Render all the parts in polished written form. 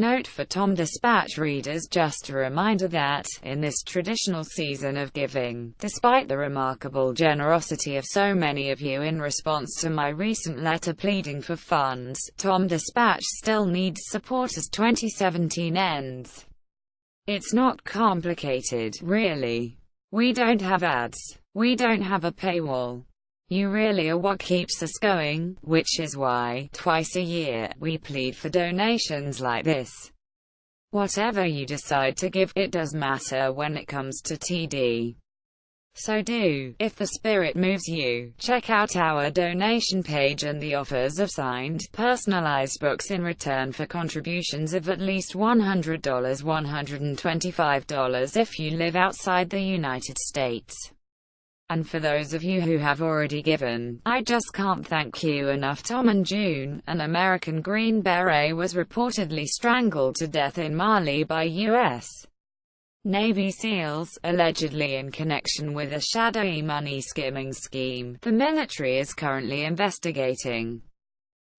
Note for Tom Dispatch readers: just a reminder that, in this traditional season of giving, despite the remarkable generosity of so many of you in response to my recent letter pleading for funds, Tom Dispatch still needs support as 2017 ends. It's not complicated, really. We don't have ads. We don't have a paywall. You really are what keeps us going, which is why, twice a year, we plead for donations like this. Whatever you decide to give, it does matter when it comes to TD. So do, if the spirit moves you, check out our donation page and the offers of signed, personalized books in return for contributions of at least $100, $125 if you live outside the United States. And for those of you who have already given, I just can't thank you enough. Tom and June, an American Green Beret, was reportedly strangled to death in Mali by U.S. Navy SEALs, allegedly in connection with a shadowy money-skimming scheme the military is currently investigating.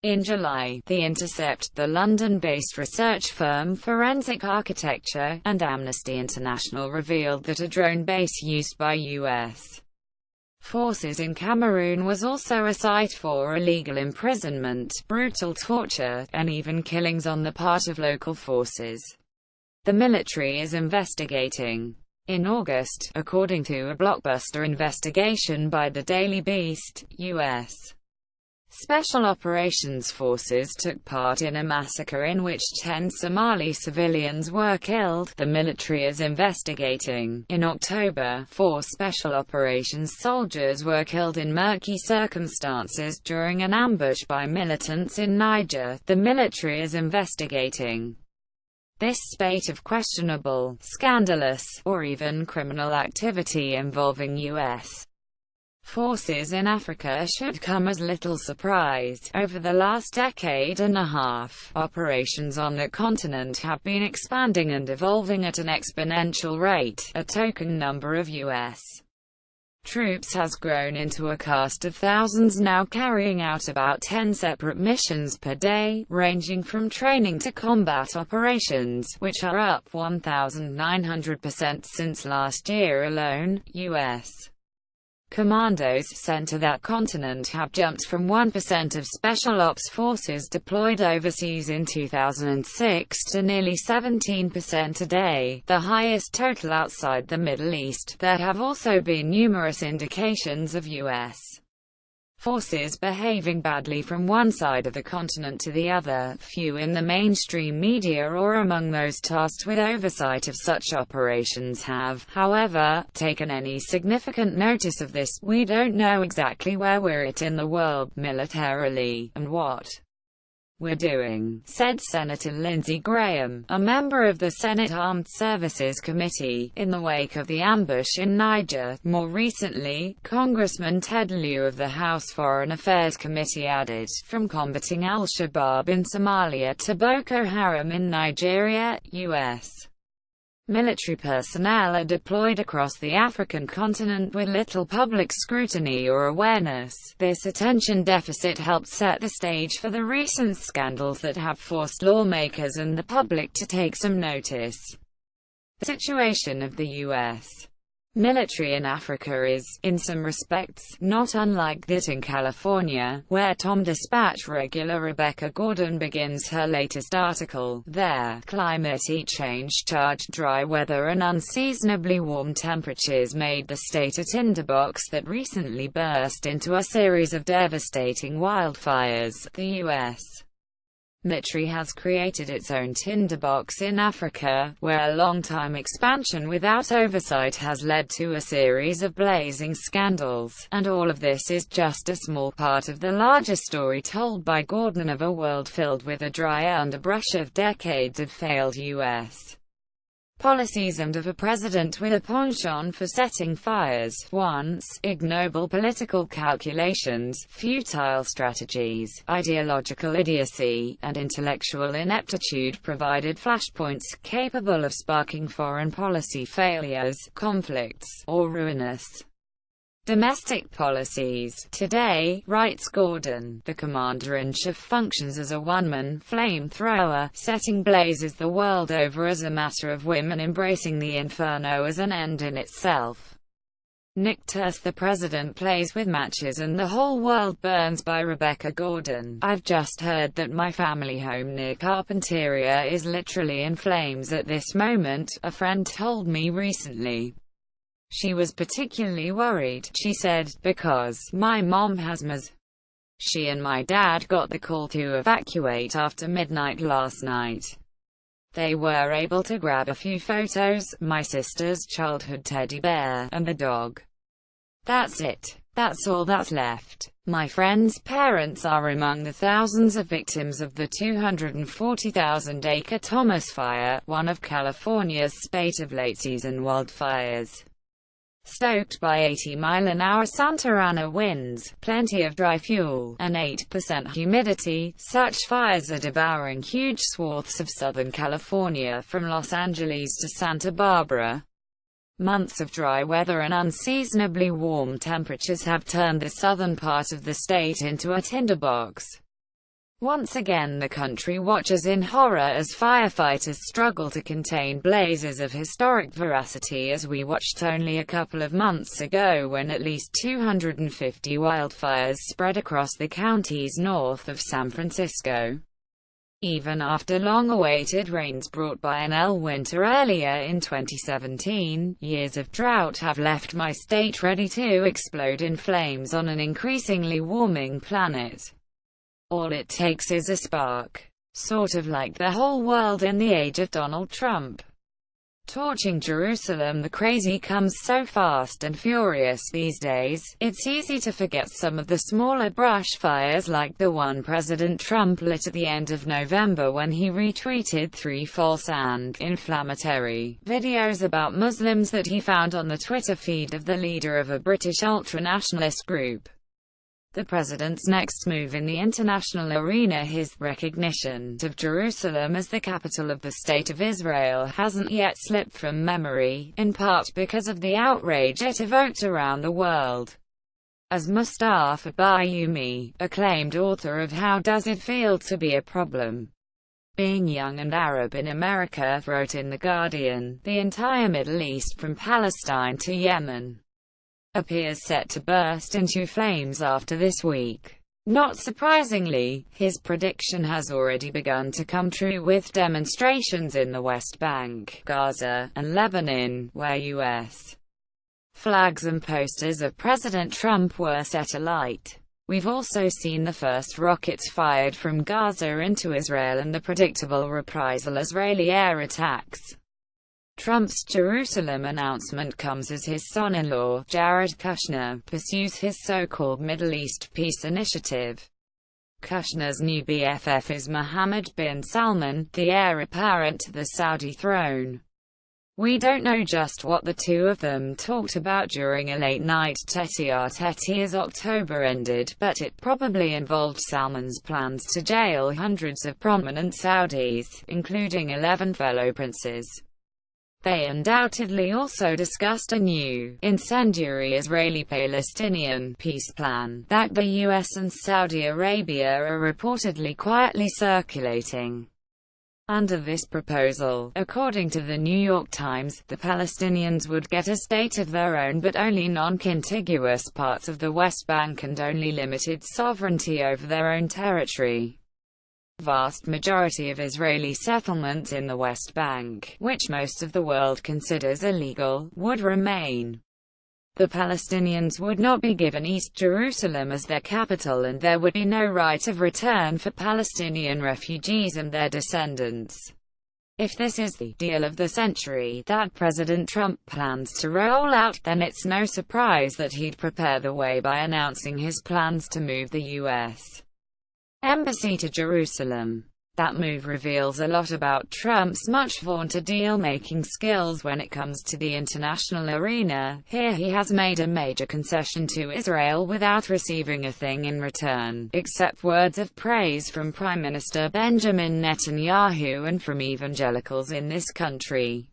In July, The Intercept, the London-based research firm Forensic Architecture, and Amnesty International revealed that a drone base used by U.S. forces in Cameroon was also a site for illegal imprisonment, brutal torture, and even killings on the part of local forces. The military is investigating. In August, according to a blockbuster investigation by the Daily Beast, U.S. Special Operations Forces took part in a massacre in which 10 Somali civilians were killed, the military is investigating. In October, 4 Special Operations soldiers were killed in murky circumstances during an ambush by militants in Niger, the military is investigating. This spate of questionable, scandalous, or even criminal activity involving U.S. forces in Africa should come as little surprise. Over the last decade and a half, operations on the continent have been expanding and evolving at an exponential rate. A token number of U.S. troops has grown into a cast of thousands, now carrying out about 10 separate missions per day, ranging from training to combat operations, which are up 1,900% since last year alone. U.S. commandos sent to that continent have jumped from 1% of Special Ops forces deployed overseas in 2006 to nearly 17% today, the highest total outside the Middle East. There have also been numerous indications of U.S. forces behaving badly from one side of the continent to the other. Few in the mainstream media or among those tasked with oversight of such operations have, however, taken any significant notice of this. We don't know exactly where we're at in the world, militarily, and what we're doing, said Senator Lindsey Graham, a member of the Senate Armed Services Committee, in the wake of the ambush in Niger. More recently, Congressman Ted Lieu of the House Foreign Affairs Committee added, from combating al-Shabaab in Somalia to Boko Haram in Nigeria, U.S. military personnel are deployed across the African continent with little public scrutiny or awareness. This attention deficit helped set the stage for the recent scandals that have forced lawmakers and the public to take some notice. The situation of the U.S. military in Africa is, in some respects, not unlike that in California, where Tom Dispatch regular Rebecca Gordon begins her latest article. There, climate change, charged dry weather and unseasonably warm temperatures made the state a tinderbox that recently burst into a series of devastating wildfires. The U.S. military has created its own tinderbox in Africa, where long-time expansion without oversight has led to a series of blazing scandals, and all of this is just a small part of the larger story told by Gordon of a world filled with a dry underbrush of decades of failed U.S. policies and of a president with a penchant for setting fires. Once, ignoble political calculations, futile strategies, ideological idiocy, and intellectual ineptitude provided flashpoints capable of sparking foreign policy failures, conflicts, or ruinous domestic policies. Today, writes Gordon, the commander-in-chief functions as a one-man flamethrower, setting blazes the world over as a matter of women embracing the inferno as an end in itself. Nictus, the president plays with matches and the whole world burns, by Rebecca Gordon. I've just heard that my family home near Carpinteria is literally in flames at this moment, a friend told me recently. She was particularly worried, she said, because my mom has MS. She and my dad got the call to evacuate after midnight last night. They were able to grab a few photos, my sister's childhood teddy bear, and the dog. That's it. That's all that's left. My friend's parents are among the thousands of victims of the 240,000-acre Thomas Fire, one of California's spate of late-season wildfires. Stoked by 80-mile-an-hour Santa Ana winds, plenty of dry fuel, and 8% humidity, such fires are devouring huge swaths of Southern California from Los Angeles to Santa Barbara. Months of dry weather and unseasonably warm temperatures have turned the southern part of the state into a tinderbox. Once again the country watches in horror as firefighters struggle to contain blazes of historic veracity, as we watched only a couple of months ago when at least 250 wildfires spread across the counties north of San Francisco. Even after long-awaited rains brought by an El winter earlier in 2017, years of drought have left my state ready to explode in flames on an increasingly warming planet. All it takes is a spark. Sort of like the whole world in the age of Donald Trump. Torching Jerusalem, the crazy comes so fast and furious these days, it's easy to forget some of the smaller brush fires like the one President Trump lit at the end of November when he retweeted 3 false and inflammatory videos about Muslims that he found on the Twitter feed of the leader of a British ultranationalist group. The president's next move in the international arena, his recognition of Jerusalem as the capital of the State of Israel, hasn't yet slipped from memory, in part because of the outrage it evoked around the world. As Mustafa Bayoumi, acclaimed author of How Does It Feel to Be a Problem? Being Young and Arab in America, wrote in The Guardian, the entire Middle East from Palestine to Yemen appears set to burst into flames after this week. Not surprisingly, his prediction has already begun to come true, with demonstrations in the West Bank, Gaza, and Lebanon, where U.S. flags and posters of President Trump were set alight. We've also seen the first rockets fired from Gaza into Israel and the predictable reprisal Israeli air attacks. Trump's Jerusalem announcement comes as his son-in-law, Jared Kushner, pursues his so-called Middle East peace initiative. Kushner's new BFF is Mohammed bin Salman, the heir apparent to the Saudi throne. We don't know just what the two of them talked about during a late-night tete-a-tete as October ended, but it probably involved Salman's plans to jail hundreds of prominent Saudis, including 11 fellow princes. They undoubtedly also discussed a new, incendiary Israeli-Palestinian peace plan that the US and Saudi Arabia are reportedly quietly circulating. Under this proposal, according to the New York Times, the Palestinians would get a state of their own but only non-contiguous parts of the West Bank and only limited sovereignty over their own territory. Vast majority of Israeli settlements in the West Bank, which most of the world considers illegal, would remain. The Palestinians would not be given East Jerusalem as their capital, and there would be no right of return for Palestinian refugees and their descendants. If this is the deal of the century that President Trump plans to roll out, then it's no surprise that he'd prepare the way by announcing his plans to move the U.S. embassy to Jerusalem. That move reveals a lot about Trump's much-vaunted deal-making skills when it comes to the international arena. Here he has made a major concession to Israel without receiving a thing in return, except words of praise from Prime Minister Benjamin Netanyahu and from evangelicals in this country.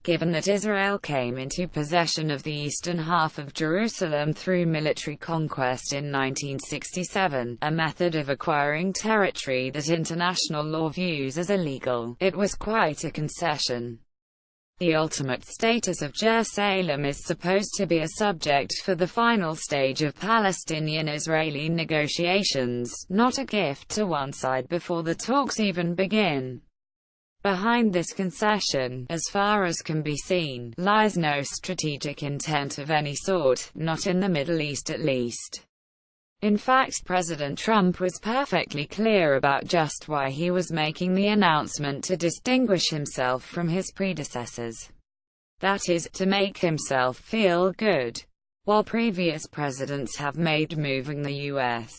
given that Israel came into possession of the eastern half of Jerusalem through military conquest in 1967, a method of acquiring territory that international law views as illegal. It was quite a concession. The ultimate status of Jerusalem is supposed to be a subject for the final stage of Palestinian-Israeli negotiations, not a gift to one side before the talks even begin. Behind this concession, as far as can be seen, lies no strategic intent of any sort, not in the Middle East at least. In fact, President Trump was perfectly clear about just why he was making the announcement to distinguish himself from his predecessors. That is, to make himself feel good. While previous presidents have made moving the U.S.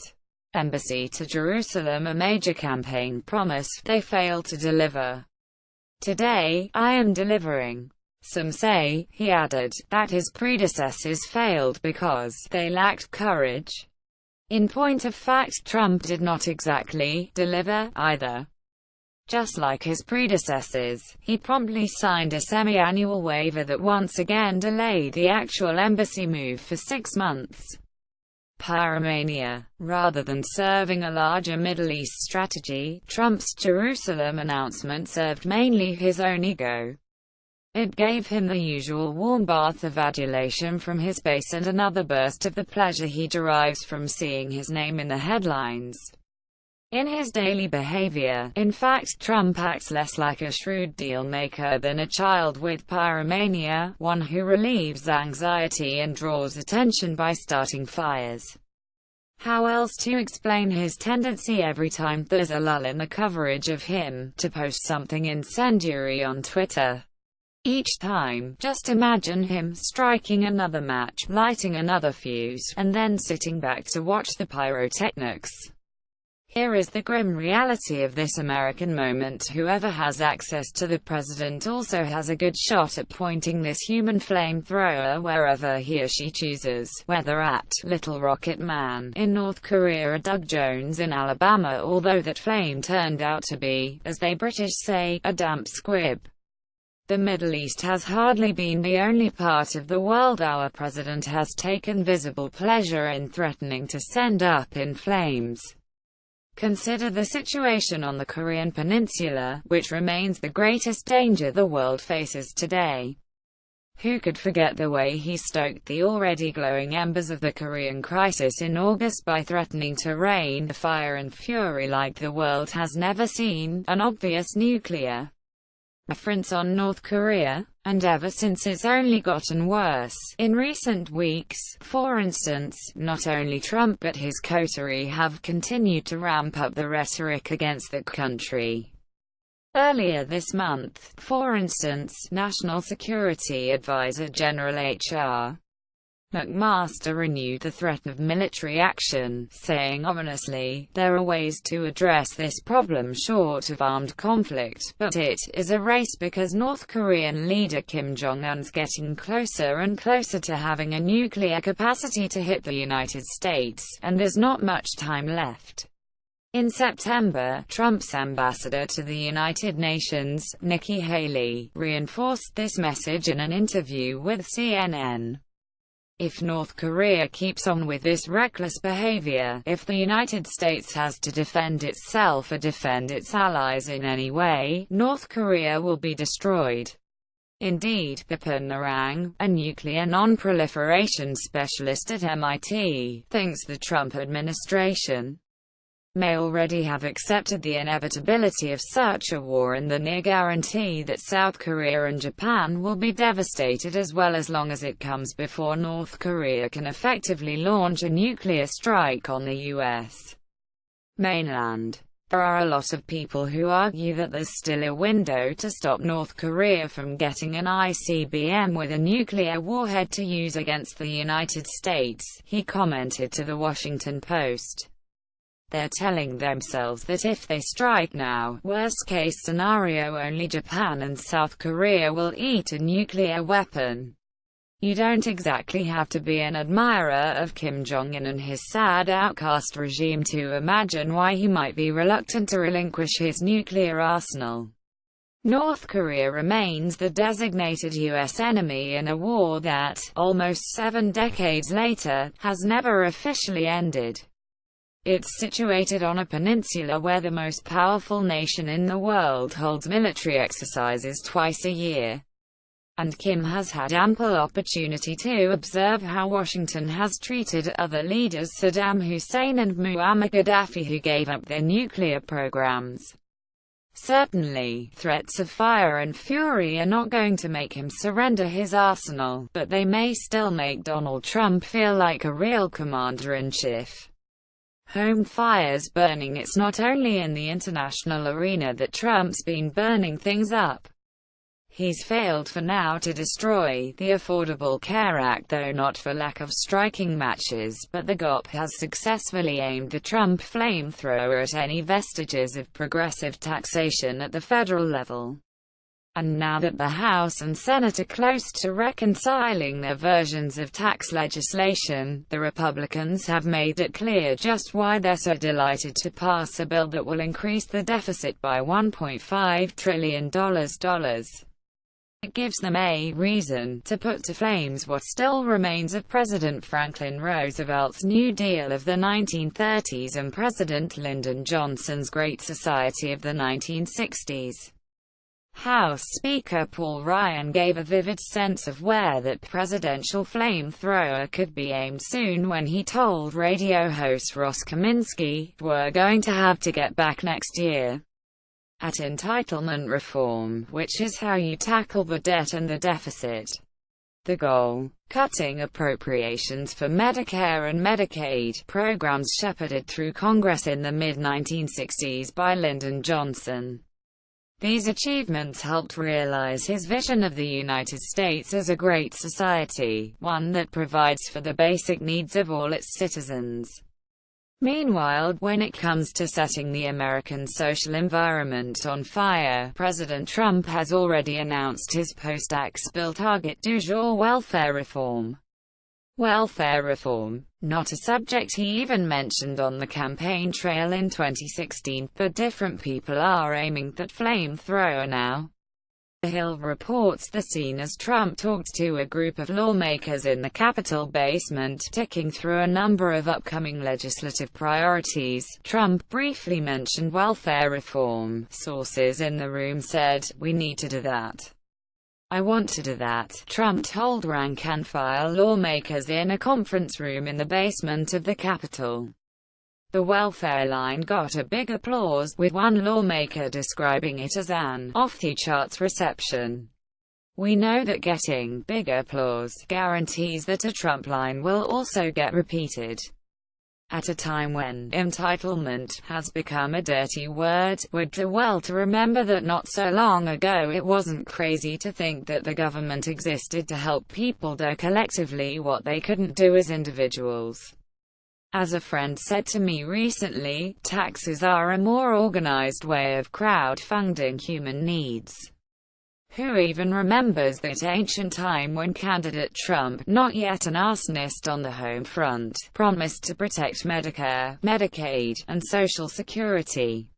Embassy to Jerusalem a major campaign promise, they failed to deliver. Today, I am delivering. Some say, he added, that his predecessors failed because they lacked courage. In point of fact, Trump did not exactly deliver either. Just like his predecessors, he promptly signed a semi-annual waiver that once again delayed the actual embassy move for 6 months. Pyromania. Rather than serving a larger Middle East strategy, Trump's Jerusalem announcement served mainly his own ego. It gave him the usual warm bath of adulation from his base and another burst of the pleasure he derives from seeing his name in the headlines. In his daily behavior, in fact, Trump acts less like a shrewd deal-maker than a child with pyromania, one who relieves anxiety and draws attention by starting fires. How else to explain his tendency every time there's a lull in the coverage of him, to post something incendiary on Twitter? Each time, just imagine him striking another match, lighting another fuse, and then sitting back to watch the pyrotechnics. Here is the grim reality of this American moment: whoever has access to the president also has a good shot at pointing this human flamethrower wherever he or she chooses, whether at Little Rocket Man in North Korea or Doug Jones in Alabama, although that flame turned out to be, as they British say, a damp squib. The Middle East has hardly been the only part of the world our president has taken visible pleasure in threatening to send up in flames. Consider the situation on the Korean Peninsula, which remains the greatest danger the world faces today. Who could forget the way he stoked the already glowing embers of the Korean crisis in August by threatening to rain fire and fury like the world has never seen, an obvious nuclear reference on North Korea? And ever since it's only gotten worse. In recent weeks, for instance, not only Trump but his coterie have continued to ramp up the rhetoric against the country. Earlier this month, for instance, National Security Advisor General H.R. McMaster renewed the threat of military action, saying ominously, "There are ways to address this problem short of armed conflict, but it is a race because North Korean leader Kim Jong-un's getting closer and closer to having a nuclear capacity to hit the United States, and there's not much time left." In September, Trump's ambassador to the United Nations, Nikki Haley, reinforced this message in an interview with CNN. If North Korea keeps on with this reckless behavior, if the United States has to defend itself or defend its allies in any way, North Korea will be destroyed. Indeed, Arirang, a nuclear non-proliferation specialist at MIT, thinks the Trump administration may already have accepted the inevitability of such a war and the near guarantee that South Korea and Japan will be devastated as well as long as it comes before North Korea can effectively launch a nuclear strike on the U.S. mainland. There are a lot of people who argue that there's still a window to stop North Korea from getting an ICBM with a nuclear warhead to use against the United States, he commented to The Washington Post. They're telling themselves that if they strike now, worst-case scenario, only Japan and South Korea will eat a nuclear weapon. You don't exactly have to be an admirer of Kim Jong-un and his sad outcast regime to imagine why he might be reluctant to relinquish his nuclear arsenal. North Korea remains the designated U.S. enemy in a war that, almost 7 decades later, has never officially ended. It's situated on a peninsula where the most powerful nation in the world holds military exercises twice a year. And Kim has had ample opportunity to observe how Washington has treated other leaders, Saddam Hussein and Muammar Gaddafi, who gave up their nuclear programs. Certainly, threats of fire and fury are not going to make him surrender his arsenal, but they may still make Donald Trump feel like a real commander-in-chief. Home fire's burning. It's not only in the international arena that Trump's been burning things up. He's failed for now to destroy the Affordable Care Act, though not for lack of striking matches, but the GOP has successfully aimed the Trump flamethrower at any vestiges of progressive taxation at the federal level. And now that the House and Senate are close to reconciling their versions of tax legislation, the Republicans have made it clear just why they're so delighted to pass a bill that will increase the deficit by $1.5 trillion. It gives them a reason to put to flames what still remains of President Franklin Roosevelt's New Deal of the 1930s and President Lyndon Johnson's Great Society of the 1960s. House Speaker Paul Ryan gave a vivid sense of where that presidential flamethrower could be aimed soon when he told radio host Ross Kaminsky, "We're going to have to get back next year at entitlement reform, which is how you tackle the debt and the deficit." The goal: cutting appropriations for Medicare and Medicaid programs shepherded through Congress in the mid-1960s by Lyndon Johnson. These achievements helped realize his vision of the United States as a great society, one that provides for the basic needs of all its citizens. Meanwhile, when it comes to setting the American social environment on fire, President Trump has already announced his post-tax bill target du jour: welfare reform. Welfare reform, not a subject he even mentioned on the campaign trail in 2016, but different people are aiming that flamethrower now. The Hill reports the scene as Trump talked to a group of lawmakers in the Capitol basement, ticking through a number of upcoming legislative priorities. Trump briefly mentioned welfare reform. Sources in the room said, "We need to do that. I want to do that," Trump told rank-and-file lawmakers in a conference room in the basement of the Capitol. The welfare line got a big applause, with one lawmaker describing it as an off-the-charts reception. "We know that getting big applause guarantees that a Trump line will also get repeated." At a time when entitlement has become a dirty word, we'd do well to remember that not so long ago it wasn't crazy to think that the government existed to help people do collectively what they couldn't do as individuals. As a friend said to me recently, taxes are a more organized way of crowdfunding human needs. Who even remembers that ancient time when candidate Trump, not yet an arsonist on the home front, promised to protect Medicare, Medicaid, and Social Security?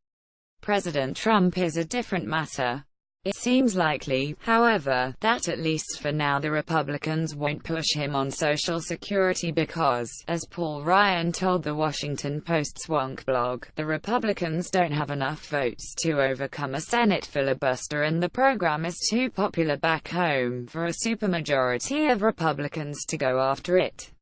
President Trump is a different matter. It seems likely, however, that at least for now the Republicans won't push him on Social Security because, as Paul Ryan told the Washington Post's Wonk blog, the Republicans don't have enough votes to overcome a Senate filibuster and the program is too popular back home for a supermajority of Republicans to go after it.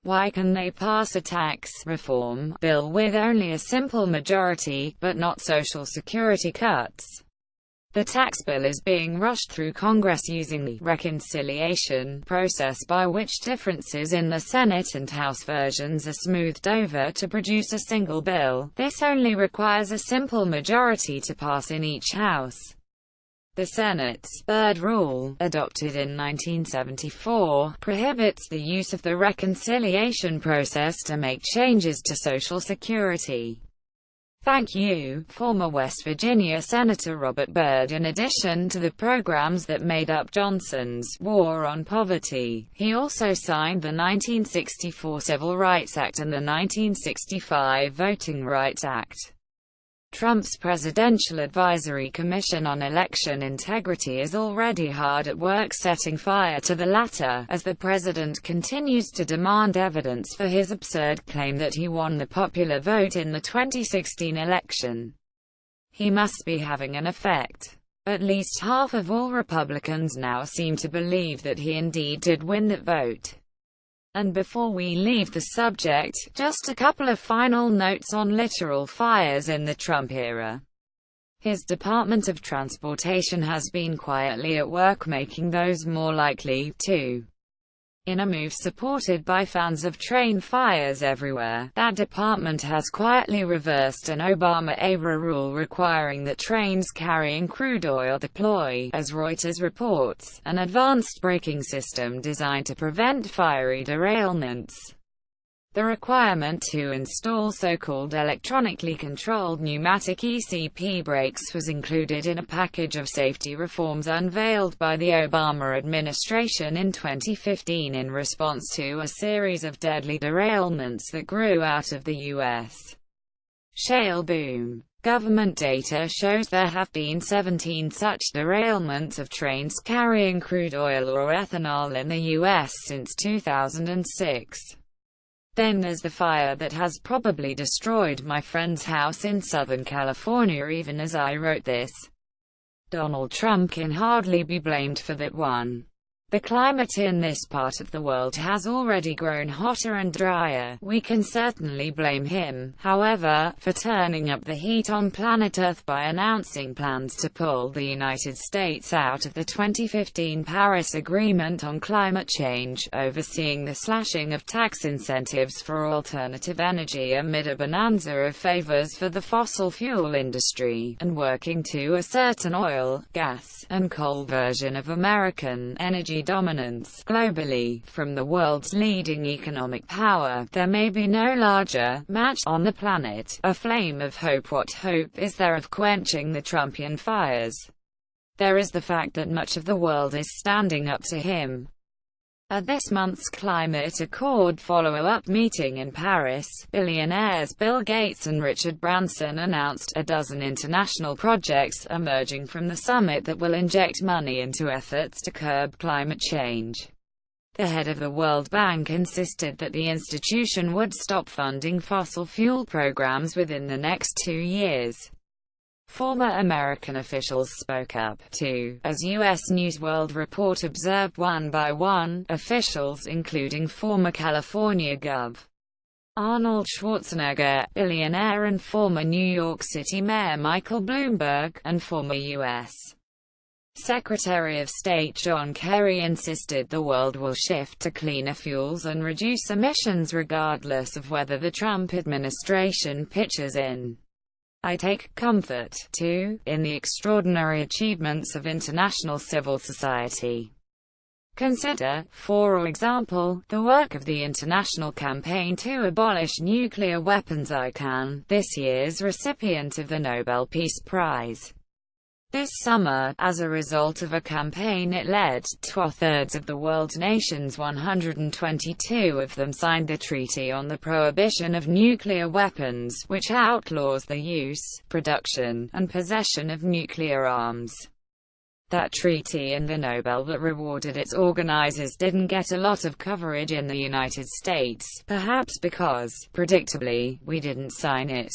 Why can they pass a tax reform bill with only a simple majority, but not Social Security cuts? The tax bill is being rushed through Congress using the reconciliation process, by which differences in the Senate and House versions are smoothed over to produce a single bill. This only requires a simple majority to pass in each house. The Senate's third rule, adopted in 1974, prohibits the use of the reconciliation process to make changes to Social Security. Thank you, former West Virginia Senator Robert Byrd. In addition to the programs that made up Johnson's war on poverty, he also signed the 1964 Civil Rights Act and the 1965 Voting Rights Act. Trump's Presidential Advisory Commission on Election Integrity is already hard at work setting fire to the latter, as the president continues to demand evidence for his absurd claim that he won the popular vote in the 2016 election. He must be having an effect. At least half of all Republicans now seem to believe that he indeed did win that vote. And before we leave the subject, just a couple of final notes on literal fires in the Trump era. His Department of Transportation has been quietly at work making those more likely, too. In a move supported by fans of train fires everywhere, that department has quietly reversed an Obama-era rule requiring that trains carrying crude oil deploy, as Reuters reports, an advanced braking system designed to prevent fiery derailments. The requirement to install so-called electronically controlled pneumatic ECP brakes was included in a package of safety reforms unveiled by the Obama administration in 2015 in response to a series of deadly derailments that grew out of the U.S. shale boom. Government data shows there have been 17 such derailments of trains carrying crude oil or ethanol in the U.S. since 2006. Then there's the fire that has probably destroyed my friend's house in Southern California even as I wrote this. Donald Trump can hardly be blamed for that one. The climate in this part of the world has already grown hotter and drier. We can certainly blame him, however, for turning up the heat on planet Earth by announcing plans to pull the United States out of the 2015 Paris Agreement on climate change, overseeing the slashing of tax incentives for alternative energy amid a bonanza of favors for the fossil fuel industry, and working to assert an oil, gas, and coal version of American energy dominance globally. From the world's leading economic power, there may be no larger match on the planet. A flame of hope. What hope is there of quenching the Trumpian fires? There is the fact that much of the world is standing up to him. At this month's Climate Accord follow-up meeting in Paris, billionaires Bill Gates and Richard Branson announced a dozen international projects emerging from the summit that will inject money into efforts to curb climate change. The head of the World Bank insisted that the institution would stop funding fossil fuel programs within the next 2 years. Former American officials spoke up, too, as U.S. News World Report observed one by one, officials including former California Gov. Arnold Schwarzenegger, billionaire and former New York City Mayor Michael Bloomberg, and former U.S. Secretary of State John Kerry insisted the world will shift to cleaner fuels and reduce emissions regardless of whether the Trump administration pitches in. I take comfort, too, in the extraordinary achievements of international civil society. Consider, for example, the work of the international campaign to abolish nuclear weapons. ICANN, this year's recipient of the Nobel Peace Prize. This summer, as a result of a campaign it led, 2/3 of the world's nations, 122 of them, signed the Treaty on the Prohibition of Nuclear Weapons, which outlaws the use, production, and possession of nuclear arms. That treaty and the Nobel that rewarded its organizers didn't get a lot of coverage in the United States, perhaps because, predictably, we didn't sign it.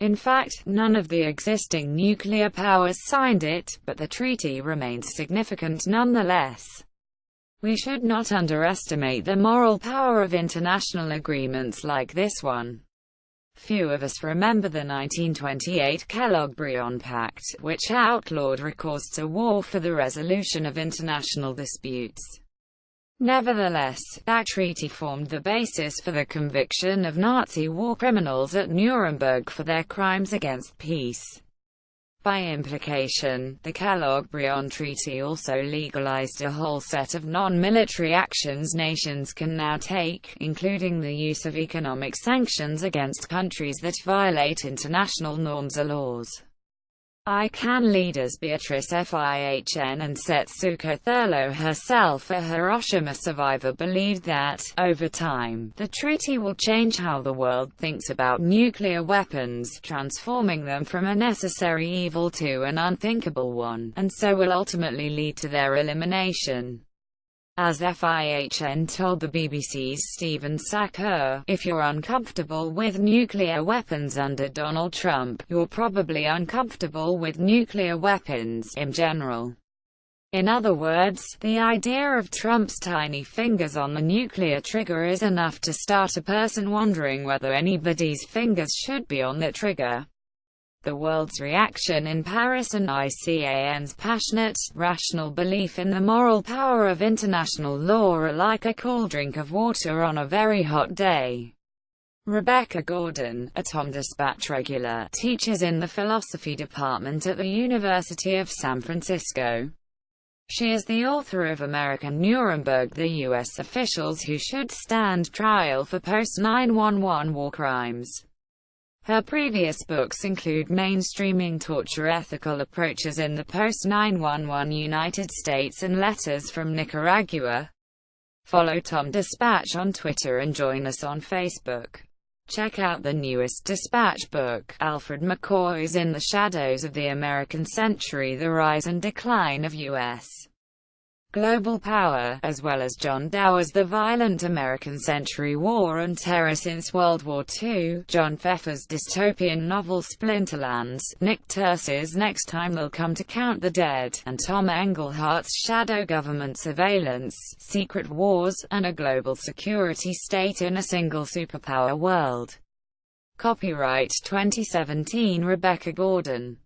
In fact, none of the existing nuclear powers signed it, but the treaty remains significant nonetheless. We should not underestimate the moral power of international agreements like this one. Few of us remember the 1928 Kellogg-Briand Pact, which outlawed recourse to war for the resolution of international disputes. Nevertheless, that treaty formed the basis for the conviction of Nazi war criminals at Nuremberg for their crimes against peace. By implication, the Kellogg-Briand Treaty also legalized a whole set of non-military actions nations can now take, including the use of economic sanctions against countries that violate international norms or laws. ICAN leaders Beatrice Fihn and Setsuko Thurlow herself, a Hiroshima survivor, believed that, over time, the treaty will change how the world thinks about nuclear weapons, transforming them from a necessary evil to an unthinkable one, and so will ultimately lead to their elimination. As Fihn told the BBC's Stephen Sacker, "If you're uncomfortable with nuclear weapons under Donald Trump, you're probably uncomfortable with nuclear weapons in general." In other words, the idea of Trump's tiny fingers on the nuclear trigger is enough to start a person wondering whether anybody's fingers should be on the trigger. The world's reaction in Paris and ICAN's passionate, rational belief in the moral power of international law are like a cool drink of water on a very hot day. Rebecca Gordon, a TomDispatch regular, teaches in the philosophy department at the University of San Francisco. She is the author of American Nuremberg: The U.S. Officials Who Should Stand Trial for Post-9/11 War Crimes. Her previous books include Mainstreaming Torture, Ethical Approaches in the Post-9/11 United States, and Letters from Nicaragua. Follow TomDispatch on Twitter and join us on Facebook. Check out the newest Dispatch book, Alfred McCoy's In the Shadows of the American Century: The Rise and Decline of U.S. Global Power, as well as John Dower's The Violent American Century: War and Terror Since World War II, John Pfeffer's dystopian novel Splinterlands, Nick Turse's Next Time They'll Come to Count the Dead, and Tom Englehart's Shadow Government Surveillance, Secret Wars, and a Global Security State in a Single Superpower World. Copyright 2017 Rebecca Gordon.